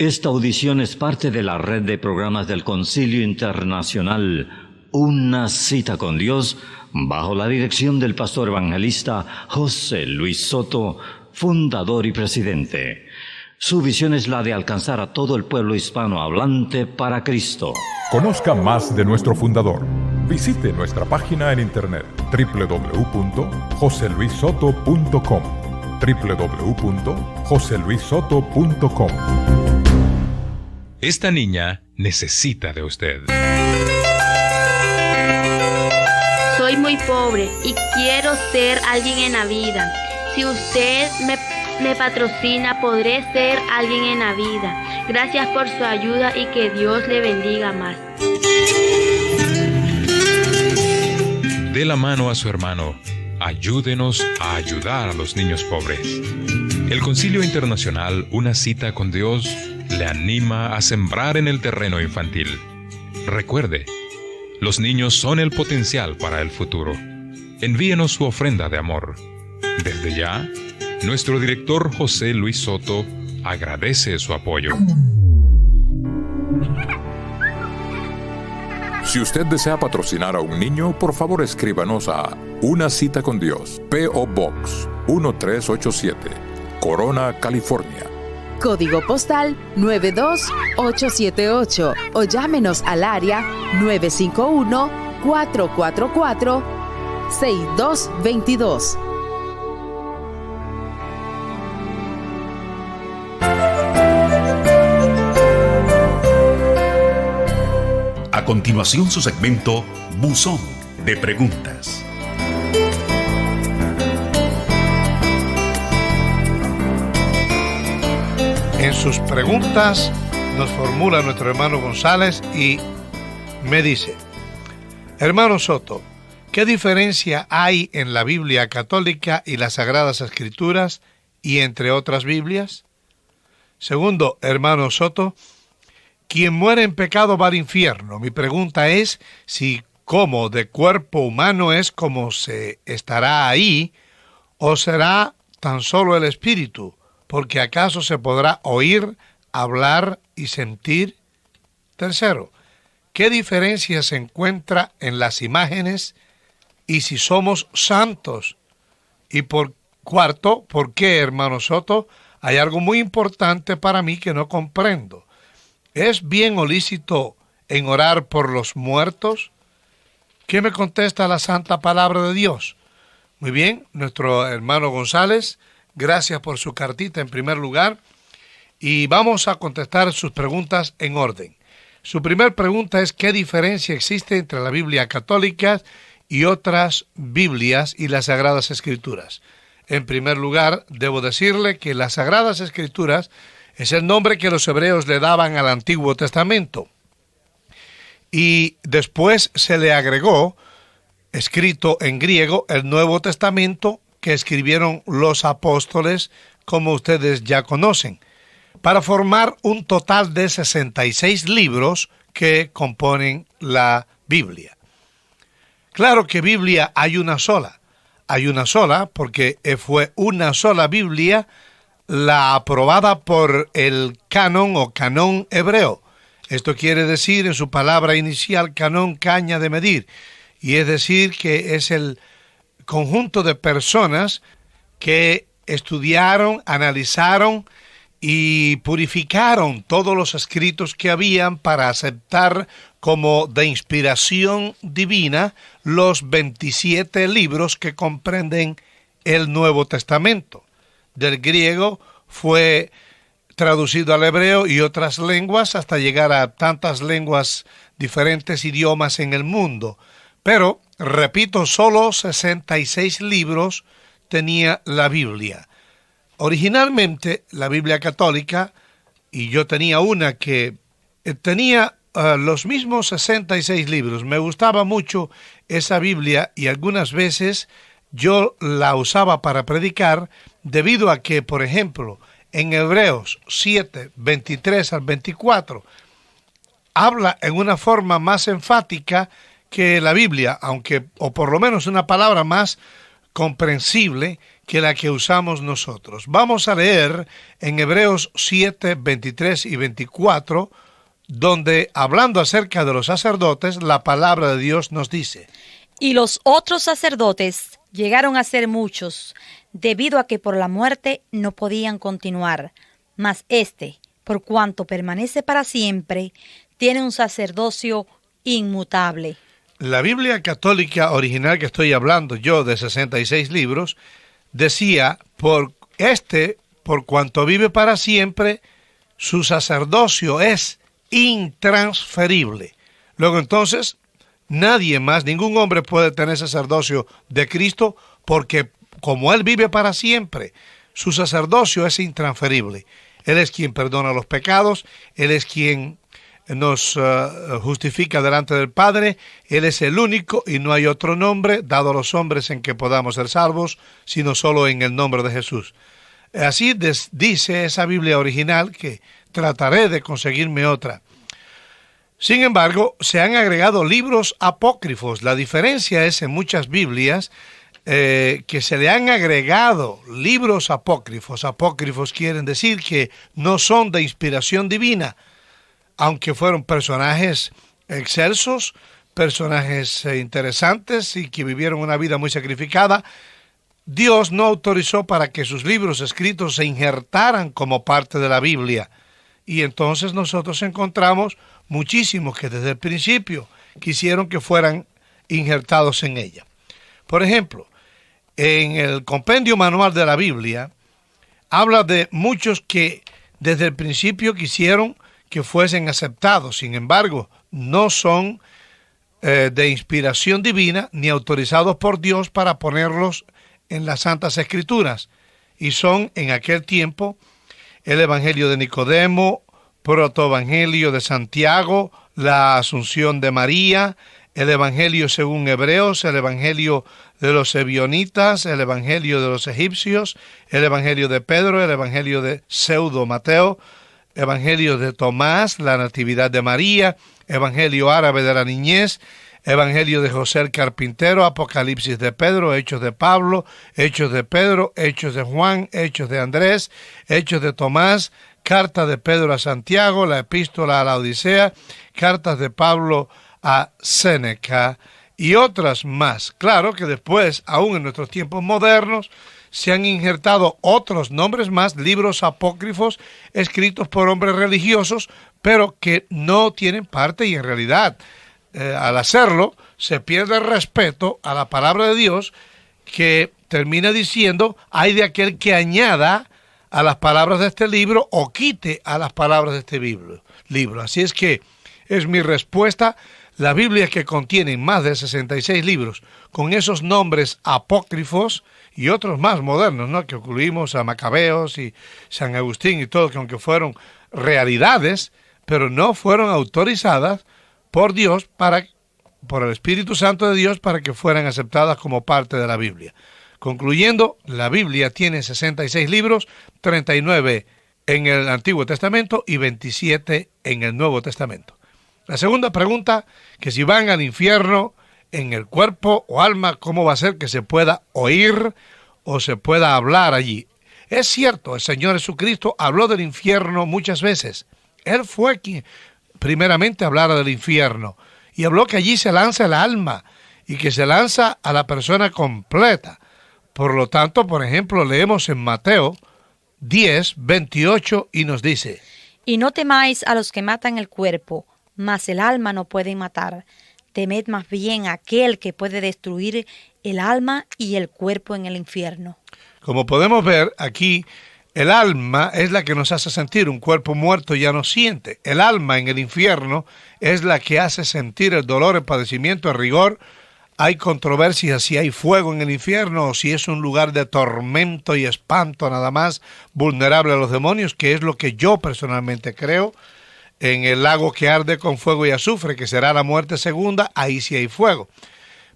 Esta audición es parte de la red de programas del Concilio Internacional Una Cita con Dios, bajo la dirección del pastor evangelista José Luis Soto, fundador y presidente. Su visión es la de alcanzar a todo el pueblo hispanohablante para Cristo. Conozca más de nuestro fundador. Visite nuestra página en internet www.joseluissoto.com www.joseluissoto.com. Esta niña necesita de usted. Soy muy pobre y quiero ser alguien en la vida. Si usted me patrocina, podré ser alguien en la vida. Gracias por su ayuda y que Dios le bendiga más. Dé la mano a su hermano. Ayúdenos a ayudar a los niños pobres. El Concilio Internacional Una Cita con Dios le anima a sembrar en el terreno infantil. Recuerde, los niños son el potencial para el futuro. Envíenos su ofrenda de amor. Desde ya, nuestro director José Luis Soto agradece su apoyo. Si usted desea patrocinar a un niño, por favor escríbanos a Una Cita con Dios, P.O. Box 1387, Corona, California. Código postal 92878 o llámenos al área 951-444-6222. A continuación, su segmento Buzón de Preguntas. En sus preguntas nos formula nuestro hermano González y me dice: hermano Soto, ¿qué diferencia hay en la Biblia católica y las Sagradas Escrituras y entre otras Biblias? Segundo, hermano Soto, quien muere en pecado va al infierno. Mi pregunta es si como de cuerpo humano es como se estará ahí, o será tan solo el espíritu, porque acaso se podrá oír, hablar y sentir. Tercero, ¿qué diferencia se encuentra en las imágenes y si somos santos? Y por cuarto, ¿por qué, hermano Soto? Hay algo muy importante para mí que no comprendo. ¿Es bien o lícito en orar por los muertos? ¿Qué me contesta la santa palabra de Dios? Muy bien, nuestro hermano González, gracias por su cartita en primer lugar, y vamos a contestar sus preguntas en orden. Su primer pregunta es: ¿qué diferencia existe entre la Biblia católica y otras Biblias y las Sagradas Escrituras? En primer lugar, debo decirle que las Sagradas Escrituras es el nombre que los hebreos le daban al Antiguo Testamento. Y después se le agregó, escrito en griego, el Nuevo Testamento que escribieron los apóstoles, como ustedes ya conocen, para formar un total de 66 libros que componen la Biblia. Claro que Biblia hay una sola. Hay una sola porque fue una sola Biblia la aprobada por el canon o canón hebreo. Esto quiere decir, en su palabra inicial, canón, caña de medir, y es decir que es el conjunto de personas que estudiaron, analizaron y purificaron todos los escritos que habían para aceptar como de inspiración divina los 27 libros que comprenden el Nuevo Testamento. Del griego fue traducido al hebreo y otras lenguas hasta llegar a tantas lenguas, diferentes idiomas en el mundo. Pero, repito, solo 66 libros tenía la Biblia. Originalmente, la Biblia católica, y yo tenía una que tenía los mismos 66 libros. Me gustaba mucho esa Biblia y algunas veces yo la usaba para predicar, debido a que, por ejemplo, en Hebreos 7, 23 al 24, habla en una forma más enfática que la Biblia, aunque, o por lo menos una palabra más comprensible que la que usamos nosotros. Vamos a leer en Hebreos 7, 23 y 24, donde, hablando acerca de los sacerdotes, la palabra de Dios nos dice: Y los otros sacerdotes llegaron a ser muchos, debido a que por la muerte no podían continuar. Mas este, por cuanto permanece para siempre, tiene un sacerdocio inmutable. La Biblia católica original que estoy hablando yo, de 66 libros, decía: por cuanto vive para siempre, su sacerdocio es intransferible. Luego entonces, nadie más, ningún hombre puede tener sacerdocio de Cristo, porque como Él vive para siempre, su sacerdocio es intransferible. Él es quien perdona los pecados, Él es quien nos justifica delante del Padre. Él es el único y no hay otro nombre dado a los hombres en que podamos ser salvos, sino solo en el nombre de Jesús. Así dice esa Biblia original, que trataré de conseguirme otra. Sin embargo, se han agregado libros apócrifos. La diferencia es en muchas Biblias que se le han agregado libros apócrifos. Apócrifos quieren decir que no son de inspiración divina, aunque fueron personajes excelsos, personajes interesantes y que vivieron una vida muy sacrificada. Dios no autorizó para que sus libros escritos se injertaran como parte de la Biblia. Y entonces nosotros encontramos muchísimos que desde el principio quisieron que fueran injertados en ella. Por ejemplo, en el compendio manual de la Biblia, habla de muchos que desde el principio quisieron que fuesen aceptados. Sin embargo, no son de inspiración divina ni autorizados por Dios para ponerlos en las Santas Escrituras. Y son en aquel tiempo el Evangelio de Nicodemo, Protoevangelio de Santiago, la Asunción de María, el Evangelio según Hebreos, el Evangelio de los Ebionitas, el Evangelio de los Egipcios, el Evangelio de Pedro, el Evangelio de Pseudo Mateo, Evangelio de Tomás, la Natividad de María, Evangelio árabe de la niñez, Evangelio de José el carpintero, Apocalipsis de Pedro, Hechos de Pablo, Hechos de Pedro, Hechos de Juan, Hechos de Andrés, Hechos de Tomás, Carta de Pedro a Santiago, la Epístola a la Odisea, Cartas de Pablo a Séneca y otras más. Claro que después, aún en nuestros tiempos modernos, se han injertado otros nombres más, libros apócrifos escritos por hombres religiosos, pero que no tienen parte, y en realidad al hacerlo se pierde el respeto a la palabra de Dios, que termina diciendo: hay de aquel que añada a las palabras de este libro o quite a las palabras de este libro. Así es que es mi respuesta. La Biblia, que contiene más de 66 libros con esos nombres apócrifos y otros más modernos, ¿no?, que incluimos a Macabeos y San Agustín y todo, que aunque fueron realidades, pero no fueron autorizadas por Dios, por el Espíritu Santo de Dios, para que fueran aceptadas como parte de la Biblia. Concluyendo, la Biblia tiene 66 libros, 39 en el Antiguo Testamento y 27 en el Nuevo Testamento. La segunda pregunta, que si van al infierno en el cuerpo o alma, ¿cómo va a ser que se pueda oír o se pueda hablar allí? Es cierto, el Señor Jesucristo habló del infierno muchas veces. Él fue quien primeramente hablara del infierno y habló que allí se lanza el alma y que se lanza a la persona completa. Por lo tanto, por ejemplo, leemos en Mateo 10, 28 y nos dice: Y no temáis a los que matan el cuerpo, mas el alma no pueden matar. Temed más bien a aquel que puede destruir el alma y el cuerpo en el infierno. Como podemos ver aquí, el alma es la que nos hace sentir. Un cuerpo muerto ya no siente. El alma en el infierno es la que hace sentir el dolor, el padecimiento, el rigor. Hay controversia si hay fuego en el infierno o si es un lugar de tormento y espanto nada más, vulnerable a los demonios, que es lo que yo personalmente creo. En el lago que arde con fuego y azufre, que será la muerte segunda, ahí sí hay fuego.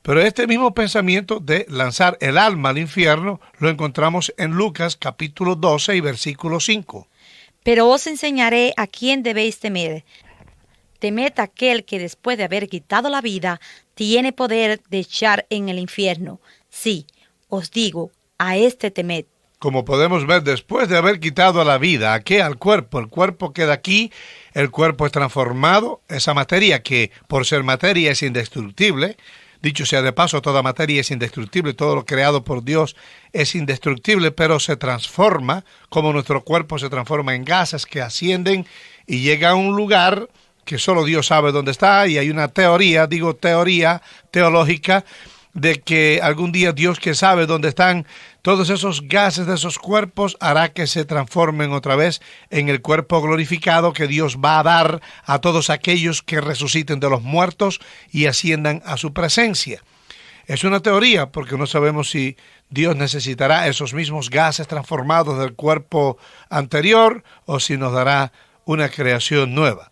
Pero este mismo pensamiento de lanzar el alma al infierno lo encontramos en Lucas capítulo 12 y versículo 5. Pero os enseñaré a quién debéis temer. Temed a aquel que después de haber quitado la vida tiene poder de echar en el infierno. Sí, os digo a este temed. Como podemos ver, después de haber quitado la vida, ¿a qué? Al cuerpo. El cuerpo queda aquí, el cuerpo es transformado, esa materia que por ser materia es indestructible. Dicho sea de paso, toda materia es indestructible, todo lo creado por Dios es indestructible, pero se transforma, como nuestro cuerpo se transforma en gases que ascienden y llega a un lugar que solo Dios sabe dónde está, y hay una teoría teológica, de que algún día Dios, que sabe dónde están todos esos gases de esos cuerpos, hará que se transformen otra vez en el cuerpo glorificado que Dios va a dar a todos aquellos que resuciten de los muertos y asciendan a su presencia. Es una teoría porque no sabemos si Dios necesitará esos mismos gases transformados del cuerpo anterior o si nos dará una creación nueva.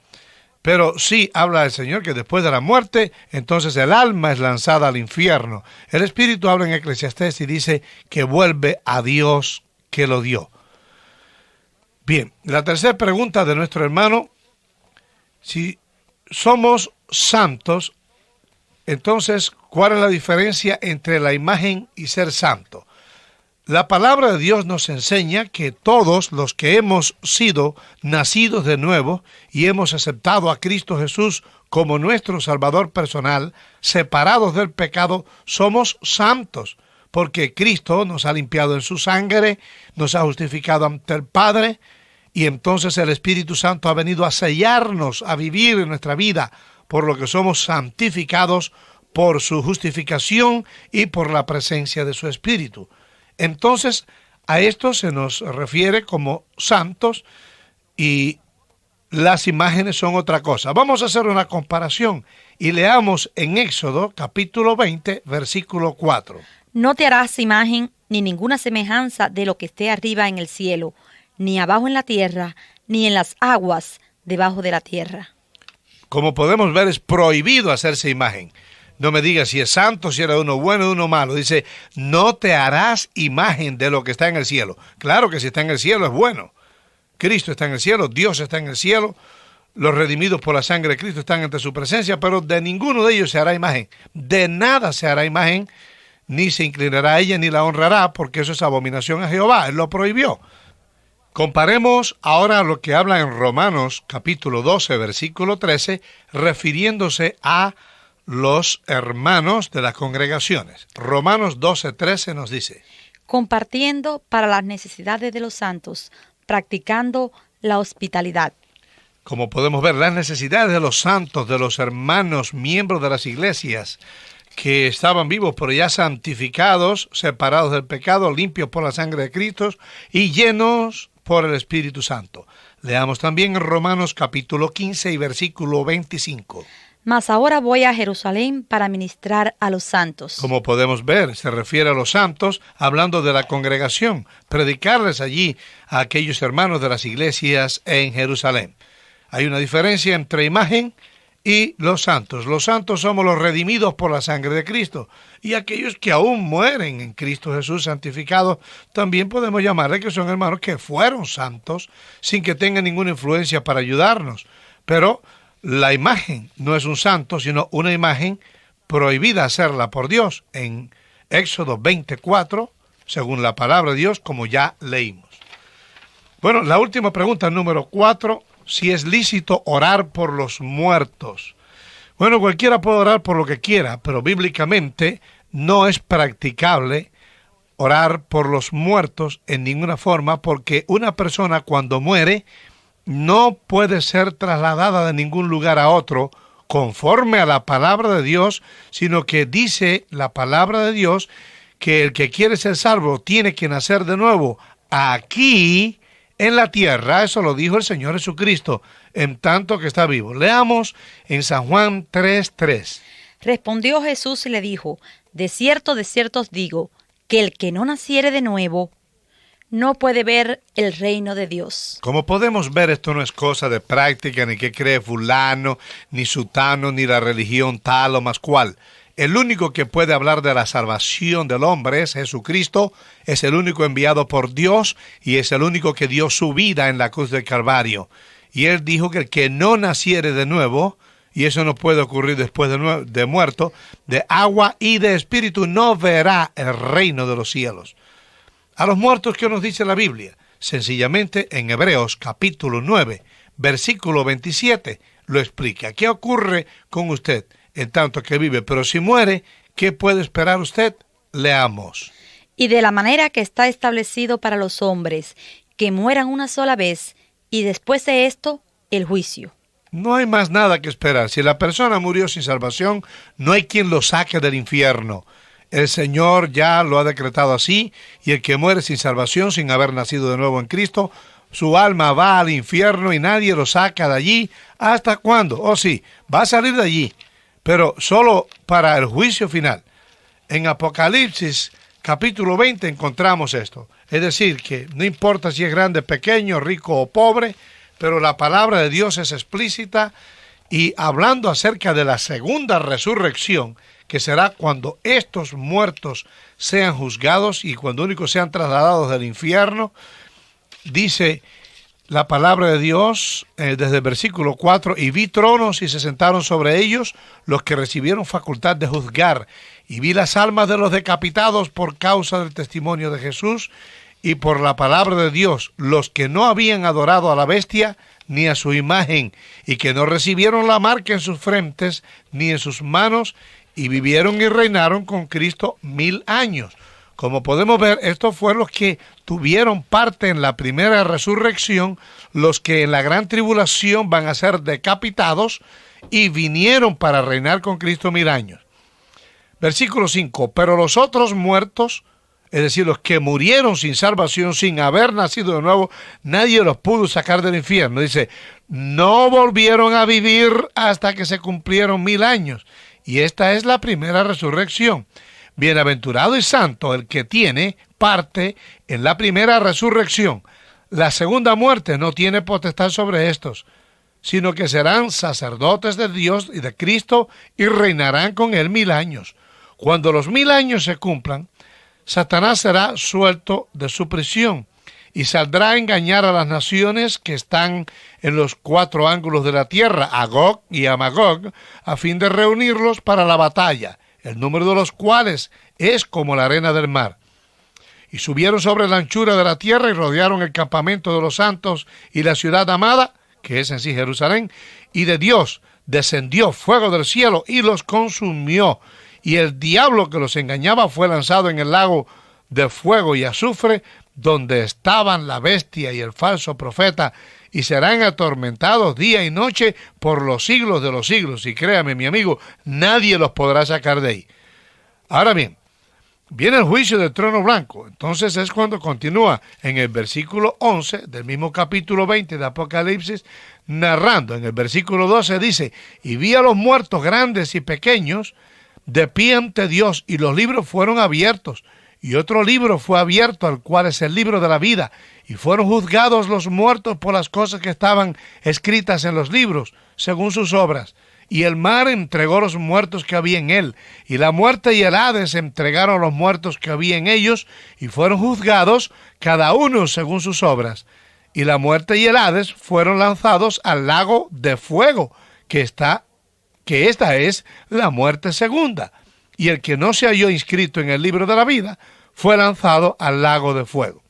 Pero sí habla el Señor que después de la muerte, entonces el alma es lanzada al infierno. El Espíritu habla en Eclesiastés y dice que vuelve a Dios que lo dio. Bien, la tercera pregunta de nuestro hermano: si somos santos, entonces, ¿cuál es la diferencia entre la imagen y ser santo? La palabra de Dios nos enseña que todos los que hemos sido nacidos de nuevo y hemos aceptado a Cristo Jesús como nuestro Salvador personal, separados del pecado, somos santos, porque Cristo nos ha limpiado en su sangre, nos ha justificado ante el Padre, y entonces el Espíritu Santo ha venido a sellarnos, a vivir en nuestra vida, por lo que somos santificados por su justificación y por la presencia de su Espíritu. Entonces, a esto se nos refiere como santos, y las imágenes son otra cosa. Vamos a hacer una comparación y leamos en Éxodo capítulo 20, versículo 4. No te harás imagen ni ninguna semejanza de lo que esté arriba en el cielo, ni abajo en la tierra, ni en las aguas debajo de la tierra. Como podemos ver, es prohibido hacerse imagen. No me digas si es santo, si era uno bueno o uno malo. Dice, no te harás imagen de lo que está en el cielo. Claro que si está en el cielo es bueno. Cristo está en el cielo, Dios está en el cielo, los redimidos por la sangre de Cristo están ante su presencia, pero de ninguno de ellos se hará imagen. De nada se hará imagen, ni se inclinará a ella, ni la honrará, porque eso es abominación a Jehová. Él lo prohibió. Comparemos ahora lo que habla en Romanos capítulo 12, versículo 13, refiriéndose a los hermanos de las congregaciones. Romanos 12:13 nos dice: compartiendo para las necesidades de los santos, practicando la hospitalidad. Como podemos ver, las necesidades de los santos, de los hermanos, miembros de las iglesias, que estaban vivos pero ya santificados, separados del pecado, limpios por la sangre de Cristo y llenos por el Espíritu Santo. Leamos también en Romanos capítulo 15 y versículo 25. Mas ahora voy a Jerusalén para ministrar a los santos. Como podemos ver, se refiere a los santos, hablando de la congregación, predicarles allí a aquellos hermanos de las iglesias en Jerusalén. Hay una diferencia entre imagen y los santos. Los santos somos los redimidos por la sangre de Cristo, y aquellos que aún mueren en Cristo Jesús santificados, también podemos llamarle que son hermanos que fueron santos sin que tengan ninguna influencia para ayudarnos. Pero la imagen no es un santo, sino una imagen prohibida hacerla por Dios en Éxodo 24, según la palabra de Dios, como ya leímos. Bueno, la última pregunta, número 4, si es lícito orar por los muertos. Bueno, cualquiera puede orar por lo que quiera, pero bíblicamente no es practicable orar por los muertos en ninguna forma, porque una persona cuando muere no puede ser trasladada de ningún lugar a otro conforme a la palabra de Dios, sino que dice la palabra de Dios que el que quiere ser salvo tiene que nacer de nuevo aquí en la tierra. Eso lo dijo el Señor Jesucristo en tanto que está vivo. Leamos en San Juan 3:3. Respondió Jesús y le dijo: de cierto os digo, que el que no naciere de nuevo no puede ver el reino de Dios. Como podemos ver, esto no es cosa de práctica, ni que cree fulano, ni sutano, ni la religión tal o más cual. El único que puede hablar de la salvación del hombre es Jesucristo, es el único enviado por Dios y es el único que dio su vida en la cruz del Calvario. Y él dijo que el que no naciere de nuevo, y eso no puede ocurrir después de muerto, de agua y de espíritu, no verá el reino de los cielos. A los muertos, ¿qué nos dice la Biblia? Sencillamente en Hebreos capítulo 9, versículo 27, lo explica. ¿Qué ocurre con usted en tanto que vive? Pero si muere, ¿qué puede esperar usted? Leamos. Y de la manera que está establecido para los hombres, que mueran una sola vez, y después de esto, el juicio. No hay más nada que esperar. Si la persona murió sin salvación, no hay quien lo saque del infierno. El Señor ya lo ha decretado así, y el que muere sin salvación, sin haber nacido de nuevo en Cristo, su alma va al infierno y nadie lo saca de allí. ¿Hasta cuándo? Oh sí, va a salir de allí, pero solo para el juicio final. En Apocalipsis capítulo 20 encontramos esto. Es decir, que no importa si es grande, pequeño, rico o pobre, pero la palabra de Dios es explícita, y hablando acerca de la segunda resurrección, que será cuando estos muertos sean juzgados y cuando únicos sean trasladados del infierno, dice la palabra de Dios desde el versículo 4, y vi tronos y se sentaron sobre ellos los que recibieron facultad de juzgar, y vi las almas de los decapitados por causa del testimonio de Jesús y por la palabra de Dios, los que no habían adorado a la bestia ni a su imagen, y que no recibieron la marca en sus frentes ni en sus manos, y vivieron y reinaron con Cristo 1000 años. Como podemos ver, estos fueron los que tuvieron parte en la primera resurrección, los que en la gran tribulación van a ser decapitados y vinieron para reinar con Cristo 1000 años. Versículo 5, pero los otros muertos, es decir, los que murieron sin salvación, sin haber nacido de nuevo, nadie los pudo sacar del infierno. Dice, no volvieron a vivir hasta que se cumplieron 1000 años. Y esta es la primera resurrección. Bienaventurado y santo el que tiene parte en la primera resurrección. La segunda muerte no tiene potestad sobre estos, sino que serán sacerdotes de Dios y de Cristo y reinarán con él 1000 años. Cuando los 1000 años se cumplan, Satanás será suelto de su prisión y saldrá a engañar a las naciones que están en los 4 ángulos de la tierra, a Gog y a Magog, a fin de reunirlos para la batalla, el número de los cuales es como la arena del mar. Y subieron sobre la anchura de la tierra y rodearon el campamento de los santos y la ciudad amada, que es en sí Jerusalén, y de Dios descendió fuego del cielo y los consumió. Y el diablo que los engañaba fue lanzado en el lago de fuego y azufre, donde estaban la bestia y el falso profeta, y serán atormentados día y noche por los siglos de los siglos. Y créame, mi amigo, nadie los podrá sacar de ahí. Ahora bien, viene el juicio del trono blanco. Entonces es cuando continúa en el versículo 11 del mismo capítulo 20 de Apocalipsis, narrando. En el versículo 12 dice, y vi a los muertos grandes y pequeños de pie ante Dios, y los libros fueron abiertos, y otro libro fue abierto, al cual es el libro de la vida, y fueron juzgados los muertos por las cosas que estaban escritas en los libros, según sus obras. Y el mar entregó los muertos que había en él, y la muerte y el Hades entregaron los muertos que había en ellos, y fueron juzgados cada uno según sus obras. Y la muerte y el Hades fueron lanzados al lago de fuego, que esta es la muerte segunda. Y el que no se halló inscrito en el libro de la vida fue lanzado al lago de fuego.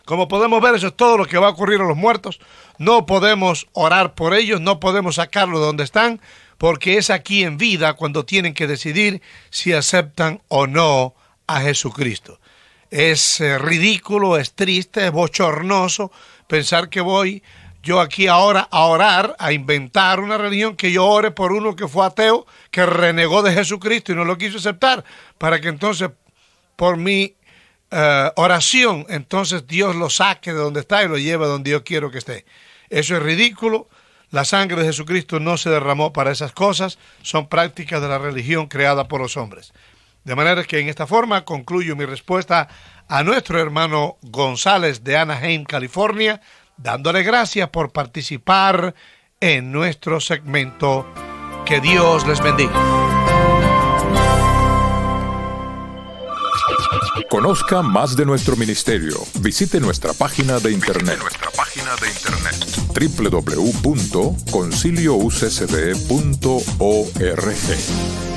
Como podemos ver, eso es todo lo que va a ocurrir a los muertos. No podemos orar por ellos, no podemos sacarlos de donde están, porque es aquí en vida cuando tienen que decidir si aceptan o no a Jesucristo. Es ridículo, es triste, es bochornoso pensar que voy yo aquí ahora a orar, a inventar una religión, que yo ore por uno que fue ateo, que renegó de Jesucristo y no lo quiso aceptar, para que entonces por mi oración, entonces Dios lo saque de donde está y lo lleve donde yo quiero que esté. Eso es ridículo. La sangre de Jesucristo no se derramó para esas cosas, son prácticas de la religión creada por los hombres. De manera que en esta forma concluyo mi respuesta a nuestro hermano González de Anaheim, California, dándole gracias por participar en nuestro segmento. Que Dios les bendiga. Conozca más de nuestro ministerio. Visite nuestra página de internet. www.conciliouccd.org.